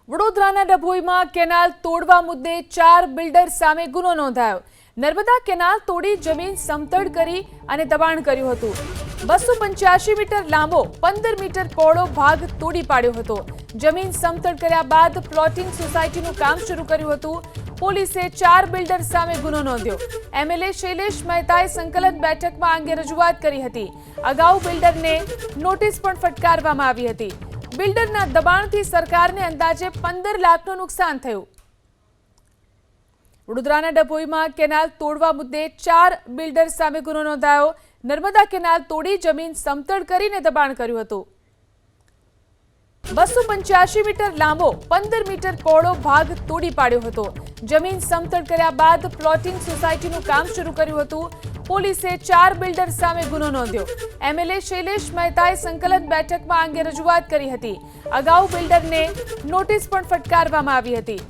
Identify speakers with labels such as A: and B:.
A: વડોદરાના ડભોઈમાં કેનાલ તોડવા મુદ્દે 4 બિલ્ડર સામે ગુનો નોંધાયો। નર્મદા કેનાલ તોડી જમીન સમતળ કરી અને દબાણ કર્યું હતું। 285 મીટર લાંબો 15 મીટર પહોળો ભાગ તોડી પાડ્યો હતો। જમીન સમતળ કર્યા બાદ પ્લોટિંગ સોસાયટીનું કામ શરૂ કર્યું હતું। પોલીસે 4 બિલ્ડર સામે ગુનો નોંધ્યો। એમએલએ શૈલેષ મહેતાએ સંકલન બેઠકમાં આ અંગે રજૂઆત કરી હતી। અગાઉ બિલ્ડરને નોટિસ પણ ફટકારવામાં આવી હતી। બિલ્ડરના દબાણથી સરકારને અંદાજે 15 લાખનું નુકસાન થયું। વડોદરાના ડભોઈમાં કેનાલ તોડવા મુદ્દે 4 બિલ્ડર સામે ગુનો નોંધાયો। નર્મદા કેનાલ તોડી જમીન સમતળ કરીને દબાણ કર્યું હતું। 285 મીટર લાંબો 15 મીટર પહોળો ભાગ તોડી પાડ્યો હતો। જમીન સમતળ કર્યા બાદ પ્લોટિંગ સોસાયટીનું કામ શરૂ કર્યું હતું। પોલીસે 4 બિલ્ડર સામે ગુનો નોંધ્યો। એમએલએ શૈલેષ મહેતાએ સંકલન બેઠકમાં આ અંગે રજૂઆત કરી હતી। અગાઉ બિલ્ડરને નોટિસ પણ ફટકારવામાં આવી હતી।